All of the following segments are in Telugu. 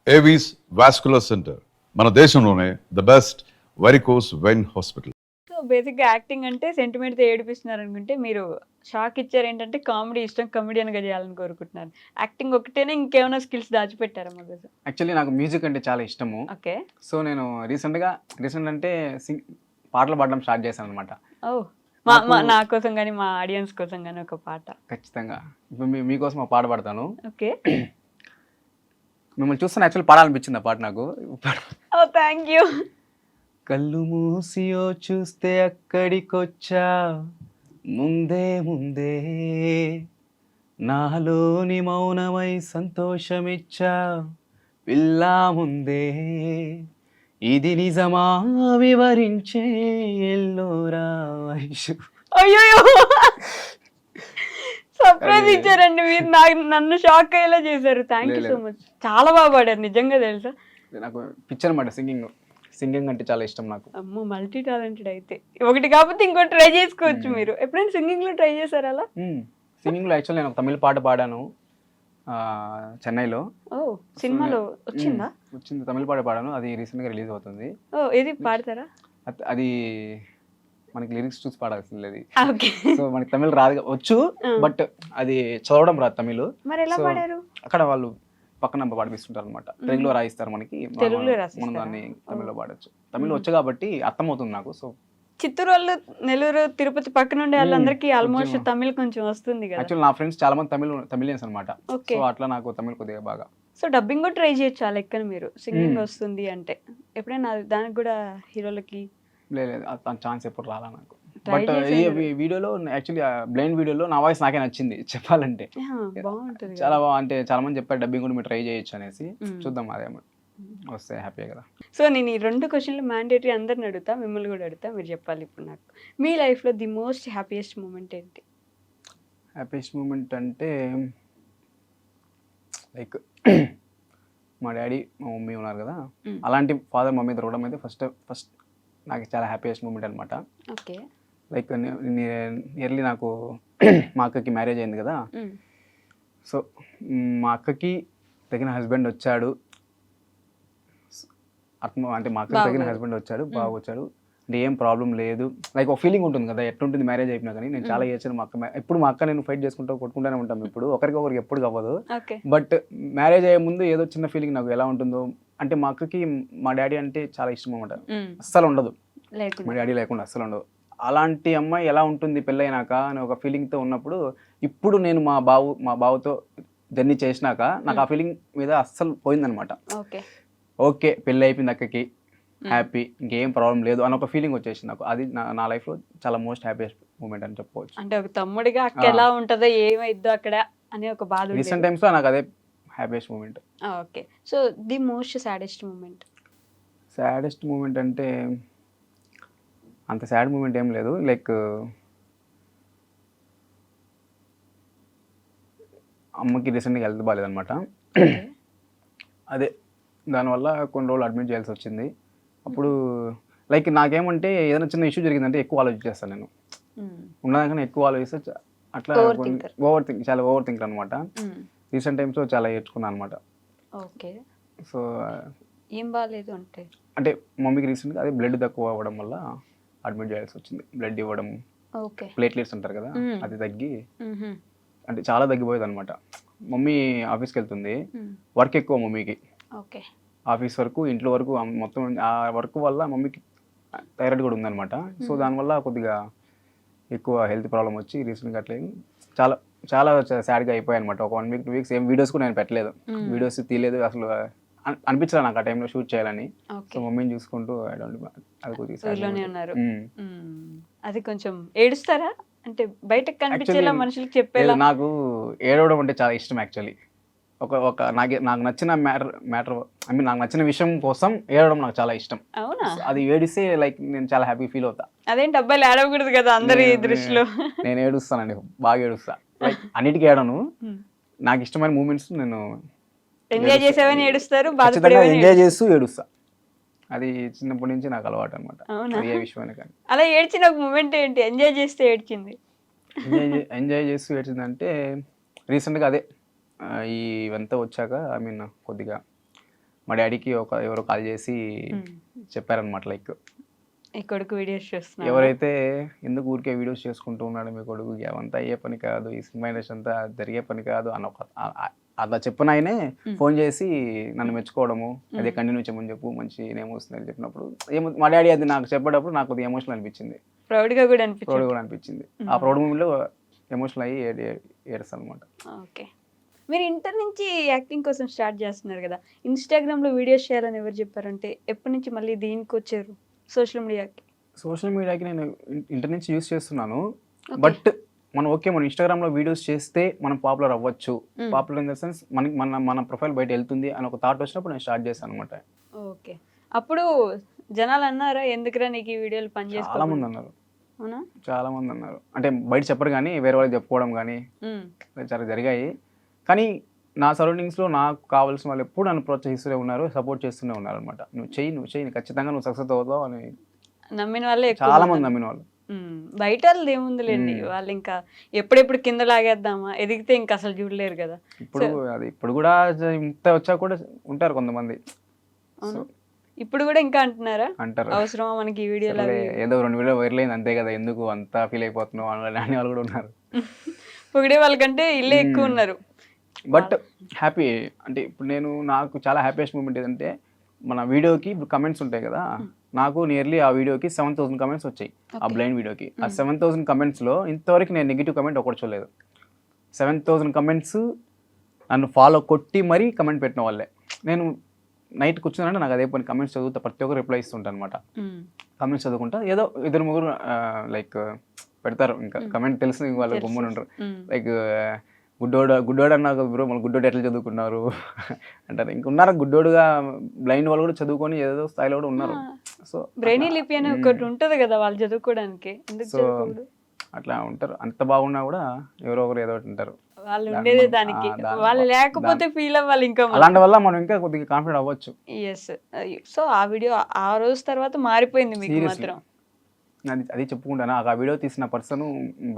ఏవీస్ వాస్కులర్ సెంటర్ మన దేశంలోనే the best varicose vein hospital. So బేసిక్గా యాక్టింగ్ అంటే సెంటిమెంట్తో ఏడిపిస్తున్నారు అనుకుంటే మీరు షాక్ ఇచ్చారు ఏంటంటే కామెడీ ఇష్టం, కమెడియన్గా చేయాలని కోరుకుంటున్నారు. యాక్టింగ్ ఒకటేనే ఇంకేమైనా స్కిల్స్ దాచిపెట్టారా మా కోసం? యాక్చువల్లీ నాకు మ్యూజిక్ అంటే చాలా ఇష్టము. ఓకే. సో నేను రీసెంట్ అంటే పాటలు పాడడం స్టార్ట్ చేశాను అనమాట. ఓ నా కోసం కానీ మా ఆడియన్స్ కోసం కానీ ఒక పాట. ఖచ్చితంగా ఇప్పుడు మీకోసం ఒక పాట పాడతాను. ఓకే. మిమ్మల్ని చూస్తాను యాక్చువల్లీ పాడాలనిపించింది ఆ పాట నాకు. ఓ థ్యాంక్ యూ. కళ్ళు మూసియో చూస్తే అక్కడికొచ్చా ముందే ముందే నాలోని మౌనమై సంతోషమిచ్చా పిల్లా ముందే ఇది నిజమా వివరించే ఎల్లోరా వయసు. అయ్యో సర్ప్రైజ్ ఇచ్చారండి మీరు, నన్ను షాక్ అయ్యేలా చేశారు. Thank you so much. చాలా బాగా పాడారు నిజంగా, తెలుసా నాకు పిచ్చి అనమాట సింగింగ్ అంటే చాలా ఇష్టం నాకు. అమ్మో మల్టీ టాలెంటెడ్ అయితే. ఒకటి కాకపోతే ఇంకోటి ట్రై చేసుకోవచ్చు మీరు. ఎప్పుడైనా సింగింగ్ లో ట్రై చేశారా అలా? సింగింగ్ లో యాక్చువల్లీ నేను ఒక తమిళ పాట పాడాను చెన్నైలో. ఓ సినిమాలో వచ్చిందా? వచ్చింది, తమిళ పాట పాడాను, అది రీసెంట్ గా రిలీజ్ అవుతుంది. ఓ ఏది పాడతారా? అది మనకి లిరిక్స్ చూసి పాడాల్సింది అది. ఓకే. సో మనకి తమిళ రాదు, వచ్చు బట్ అది చదవడం రాదు తమిళ్. మరి ఎలా పాడారు? అక్కడ వాళ్ళు పక్కన పాడిపిస్తుంటారు అనమాట, తెలుగులో రాయిస్తారు మనకి, మనం దాన్ని తమిళ్లో పాడచ్చు. తమిళ్ వచ్చు కాబట్టి అర్థమవుతుంది నాకు. సో చిత్తూరు వాళ్ళు, నెల్లూరు, తిరుపతి పక్కన ఉండే వాళ్ళందరికీ ఆల్మోస్ట్ తమిళ్ కొంచెం వస్తుంది కదా. యాక్చువల్లీ నా ఫ్రెండ్స్ చాలా మంది తమిళియన్స్ అనమాట. సో అట్లా నాకు తమిళ్ కొద్దిగా బాగా. సో డబ్బింగ్ కూడా ట్రై చేయొచ్చు ఆ లెక్కన మీరు, సింగింగ్ వస్తుంది అంటే. ఎప్పుడైనా దానికి కూడా హీరోలకి లేదు ఛాన్స్ ఎప్పుడు రాలా నాకు. బట్ ఈ వీడియోలో యాక్చువల్లీ బ్లైండ్ వీడియోలో నా వాయిస్ నాకే నచ్చింది చెప్పాలంటే. బాగుంటుంది, చాలా అంటే చాలా మంది చెప్పారు డబ్బింగ్ కూడా మీరు ట్రై చేయొచ్చు అనేసి. చూద్దాం అదేమో వస్తే హ్యాపీ కదా. సో నేను ఈ 2 క్వశ్చన్లు మ్యాండేటరీ అందరిని అడుగుతా, మిమ్మల్ని కూడా అడుగుతా, మీరు చెప్పాలి ఇప్పుడు నాకు. మీ లైఫ్లో ది మోస్ట్ హ్యాపీయెస్ట్ మూమెంట్ ఏంటి? హ్యాపీయెస్ట్ మూమెంట్ అంటే లైక్ మా డాడీ మా మమ్మీ ఉన్నారు కదా, అలాంటి ఫాదర్ మమ్మీ దొరకడం అయితే ఫస్ట్ నాకు చాలా హ్యాపీయెస్ట్ మూమెంట్ అనమాట. ఓకే. లైక్ నియర్లీ నాకు మా అక్కకి మ్యారేజ్ అయింది కదా. సో మా అక్కకి తగిన హస్బెండ్ వచ్చాడు, అంటే మా అక్కకి తగిన హస్బెండ్ వచ్చాడు, బాగా వచ్చాడు, అంటే ఏం ప్రాబ్లం లేదు. లైక్ ఒక ఫీలింగ్ ఉంటుంది కదా ఎట్లుంటుంది మ్యారేజ్ అయిపోయినా కానీ. నేను చాలా చేశాను మా అక్క, ఇప్పుడు మా అక్క నేను ఫైట్ చేసుకుంటూ కొట్టుకుంటూనే ఉంటాం, ఇప్పుడు ఒకరికి ఎప్పుడు అవ్వదు. బట్ మ్యారేజ్ అయ్యే ముందు ఏదో చిన్న ఫీలింగ్ నాకు ఎలా ఉంటుందో, అంటే మా అక్కకి మా డాడీ అంటే చాలా ఇష్టం అనమాట, అస్సలు ఉండదు మా డాడీ లేకుండా అస్సలు ఉండదు. అలాంటి అమ్మాయి ఎలా ఉంటుంది పెళ్ళైనాక అని ఒక ఫీలింగ్తో ఉన్నప్పుడు, ఇప్పుడు నేను మా బావుతో జర్నీ చేసినాక నాకు ఆ ఫీలింగ్ మీద అస్సలు పోయిందనమాట. ఓకే పెళ్ళి అయిపోయింది అక్కకి, హ్యాపీ, ఇంకేం ప్రాబ్లం లేదు అని ఒక ఫీలింగ్ వచ్చేసింది నాకు. అది నా లైఫ్లో చాలా మోస్ట్ హ్యాపీయెస్ట్ మూమెంట్ అని చెప్పుకోవచ్చు. అంటే ఒక తమ్ముడిగా అక్క ఎలా ఉంటుందో, ఏమైద్దో అక్కడ అనే ఒక బాధ. రీసెంట్ టైమ్స్లో నాకు అదే happiest moment. Okay. So the most saddest moment? Saddest moment అంటే అంత సాడ్ మూమెంట్ ఏం లేదు. లైక్ అమ్మకి రీసెంట్గా హెల్త్ బాగాలేదనమాట, అదే దానివల్ల కొన్ని రోజులు అడ్మిట్ చేయాల్సి వచ్చింది. అప్పుడు లైక్ నాకేమంటే ఏదైనా చిన్న ఇష్యూ జరిగిందంటే ఎక్కువ ఆలోచించేస్తాను నేను, ఉన్నదానికన్నా ఎక్కువ ఆలోచిస్తే అట్లా చాలా ఓవర్ థింకర్ అనమాట. రీసెంట్ టైమ్స్లో చాలా నేర్చుకున్నాను అనమాట. ఓకే. సో ఏం బాగాలేదు అంటే మమ్మీకి రీసెంట్గా అదే బ్లడ్ తక్కువ అవ్వడం వల్ల అడ్మిట్ చేయాల్సి వచ్చింది. బ్లడ్ ఇవ్వడం, ప్లేట్లెట్స్ అంటారు కదా, అది తగ్గి అంటే చాలా తగ్గిపోయేది అనమాట. మమ్మీ ఆఫీస్కి వెళ్తుంది, వర్క్ ఎక్కువ మమ్మీకి, ఆఫీస్ వరకు ఇంట్లో వరకు మొత్తం ఆ వర్క్ వల్ల మమ్మీకి థైరాయిడ్ కూడా ఉందన్నమాట. సో దానివల్ల కొద్దిగా ఎక్కువ హెల్త్ ప్రాబ్లం వచ్చి రీసెంట్గా అట్లా చాలా చాలా సాడ్గా అయిపోయాయి అనమాట. ఒక 1 week 2 weeks ఏం వీడియోస్ కూడా నేను పెట్టలేదు, వీడియోస్ తీయలేదు, అసలు అనిపించలేదు నాకు ఆ టైంలో షూట్ చేయాలని. సో మమ్మీని చూసుకుంటూ అది కొద్దిగా. అది కొంచెం ఏడుస్తారా అంటే బయటకు కనిపించేలా మనుషులకు చెప్పేలా? నాకు ఏడవడం అంటే చాలా ఇష్టం యాక్చువల్లీ. ఒక నాకు నచ్చిన మ్యాటర్ ఐ మీన్ నాకు నచ్చిన విషయం కోసం ఏడవడం నాకు చాలా ఇష్టం. అవునా? అది ఏడిస్తే లైక్ నేను చాలా హ్యాపీ ఫీల్ అవుతా. అదేంటి అబ్బాయిలు ఏడవకూడదు కదా అందరి దృష్టిలో? నేను ఏడుస్తానండి, బాగా ఏడుస్తా. లైక్ అన్నిటికీ ఏడను, నాకు ఇష్టమైన మూమెంట్స్ నేను ఎంజాయ్ చేసేవని ఏడుస్తారు, ఎంజాయ్ చేస్తూ ఏడుస్తా. అది చిన్నప్పటి నుంచి నాకు అలవాటు అనమాట. ఏ విషయమైనా కానీ. అలా ఏడ్చిన ఒక మూమెంట్ ఏంటి? ఎంజాయ్ చేస్తే ఏడ్చింది? ఎంజాయ్ చేస్తూ ఏడ్చిందంటే రీసెంట్గా అదే ఇవంతా వచ్చాక ఐ మీన్ కొద్దిగా మా డాడీకి ఎవరో కాల్ చేసి చెప్పారనమాట, లైక్ ఈ కొడుకు వీడియోస్ చూస్తున్నా ఎవరైతే ఎందుకు ఊరికే వీడియోస్ చేసుకుంటూ ఉన్నాడు మీ కొడుకు, అవంతా అయ్యే పని కాదు, ఈ సినిమా ఇండస్ట్రీ అంతా జరిగే పని కాదు అని అలా చెప్పిన ఆయనే ఫోన్ చేసి నన్ను మెచ్చుకోవడము, అదే కంటిన్యూ చేయమని చెప్పు, మంచి నేమ్ వస్తుందని చెప్పినప్పుడు మా డాడీ అది నాకు చెప్పేటప్పుడు నాకు కొద్దిగా ఎమోషనల్ అనిపించింది, ప్రౌడ్ గా కూడా అనిపించింది. ఆ ప్రౌడ్ మూమెంట్లో ఎమోషనల్ అయ్యి ఏడుస్తాను అనమాట. ఓకే, మీరు ఇంటర్ నుంచి యాక్టింగ్ కోసం స్టార్ట్ చేస్తున్నారు కదా, ఇన్స్టాగ్రామ్ లో వీడియోస్ చేయాలని ఎవరు చెప్పారంటే ఎప్పటి నుంచి మళ్ళీ దీనికి వచ్చారు సోషల్ మీడియాకి? నేను ఇంటర్ నుంచి యూస్ చేస్తున్నాను, బట్ మనం ఇన్స్టాగ్రామ్ లో వీడియోస్ చేస్తే మనం పాపులర్ అవ్వచ్చు, పాపులర్ ఇన్ ద సెన్స్ మన ప్రొఫైల్ బయట వెళ్తుంది అని ఒక థాట్ వచ్చినప్పుడు నేను స్టార్ట్ చేశాను అనమాట. ఓకే, అప్పుడు జనాలు అన్నారా ఎందుకురా నీకు ఈ వీడియోలు చాలా మంది అన్నారు, చాలా మంది అన్నారు. అంటే బయట చెప్పరు కానీ వేరే వాళ్ళకి చెప్పుకోవడం కానీ చాలా జరిగాయి. కానీ నా సరౌండింగ్స్లో నాకు కావాల్సిన వాళ్ళు ఎప్పుడు నన్ను ప్రోత్సహిస్తూనే ఉన్నారు, సపోర్ట్ చేస్తూనే ఉన్నారు అనమాట. నువ్వు చెయ్యి ఖచ్చితంగా నువ్వు సక్సెస్ అవుతావు అని నమ్మిన వాళ్ళే చాలా మంది నమ్మిన వాళ్ళు. బయట వాళ్ళది ఏముందిలేండి, వాళ్ళు ఇంకా ఎప్పుడెప్పుడు కింద లాగేద్దామా, ఎదిగితే ఇంకా అసలు చూడలేరు కదా. ఇప్పుడు కూడా ఇంత వచ్చా కూడా ఉంటారు కొంతమంది. ఇప్పుడు కూడా ఇంకా అంటున్నారా, అంటారు అవసరమా మనకి ఈ వీడియోలో, ఏదో 2 వీడియో వైరల్ అయింది అంతే కదా, ఎందుకు అంతా ఫీల్ అయిపోతున్నావు అని వాళ్ళు కూడా ఉన్నారు. పొగిడే వాళ్ళకంటే ఇల్లే ఎక్కువ ఉన్నారు. బట్ హ్యాపీ అంటే ఇప్పుడు నాకు చాలా హ్యాపీయెస్ట్ మూమెంట్ ఏదంటే మన వీడియోకి ఇప్పుడు కమెంట్స్ ఉంటాయి కదా, నాకు నియర్లీ ఆ వీడియోకి 7,000 కమెంట్స్ వచ్చాయి, ఆ బ్లైండ్ వీడియోకి. ఆ 7,000 కమెంట్స్లో ఇంతవరకు నేను నెగిటివ్ కమెంట్ ఒకటి చూడలేదు. 7,000 కమెంట్స్ నన్ను ఫాలో కొట్టి మరీ కమెంట్ పెట్టిన వాళ్ళే. నేను నైట్ కూర్చున్నానంటే నాకు అదే పని, కమెంట్స్ చదువుతా, ప్రతి ఒక్కరు రిప్లై ఇస్తుంటాను అనమాట. కమెంట్స్ చదువుకుంటా, ఏదో 2-3 లైక్ పెడతారు, ఇంకా కమెంట్ తెలిసి వాళ్ళు గమ్మున ఉంటారు. లైక్ గుడ్డోడు అన్నారు బ్రో, మళ్ళీ గుడ్డోడు ఎట్లా చదువుకున్నారు అంటారు. ఇంక ఉన్నారు గుడ్డోడుగా బ్లైండ్ వాళ్ళు కూడా చదువుకొని ఏదో స్థాయిలో కూడా ఉన్నారు. సో బ్రెయినీ లిపి అని ఒకటి ఉంటది కదా వాళ్ళు చదువుకోవడానికి, సో అట్లా ఉంటారు. అంత బాగున్నా కూడా ఎవరో ఒకరు ఏదో ఒకటి ఉంటారు, వాళ్ళు ఉండేదే దానికి, వాళ్ళు లేకపోతే ఫీల్ అవ్వాలి ఇంకా. అలాంటి వల్ల మనం ఇంకా కొద్దిగా కాన్ఫిడెంట్ అవ్వచ్చు. ఎస్, సో ఆ వీడియో ఆ రోజు తర్వాత మారిపోయింది మీకు మాత్రం. అది చెప్పుకుంటాను, ఆ వీడియో తీసిన పర్సన్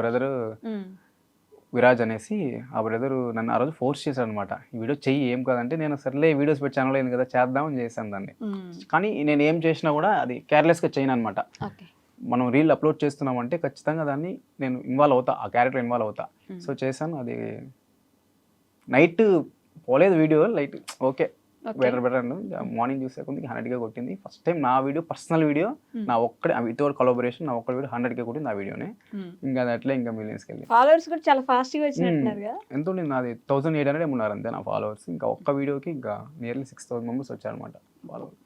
బ్రదర్ విరాజ్ అనేసి, ఆ బ్రదర్ నన్ను ఆ రోజు ఫోర్స్ చేశాడు అనమాట, ఈ వీడియో చెయ్యి ఏం కాదంటే, నేను సర్లే వీడియోస్ పెట్టి ఛానల్ అయింది కదా చేద్దామని చేశాను దాన్ని. కానీ నేను ఏం చేసినా కూడా అది కేర్లెస్గా చేయను అనమాట. మనం రీల్ అప్లోడ్ చేస్తున్నామంటే ఖచ్చితంగా దాన్ని నేను ఇన్వాల్వ్ అవుతా, ఆ క్యారెక్టర్ ఇన్వాల్వ్ అవుతా. సో చేశాను, అది నైట్ పోలేదు వీడియో, లైట్ ఓకే బెటర్ అండి. మార్నింగ్ చూసే కొద్దిగా 100K కొట్టింది. ఫస్ట్ టైం నా వీడియో, పర్సనల్ వీడియో నా ఒక్కడే, వితౌట్ కొలాబరేషన్ నా ఒక్కడి వీడియో 100K కొట్టింది ఆ వీడియోనే. ఇంకా అది అట్లే ఇంకా మిలియన్స్కి వెళ్ళి ఫాలోవర్స్ కూడా చాలా ఫాస్ట్గా వచ్చినట్టున్నారు కదా. ఎంత ఉండింది నాది 1800 ఉన్నారు అంతే నా ఫాలోవర్స్. ఇంకా ఒక్క వీడియోకి ఇంకా నియర్లీ 6,000 మెంబర్స్ వచ్చారనమాట ఫాలోవర్స్.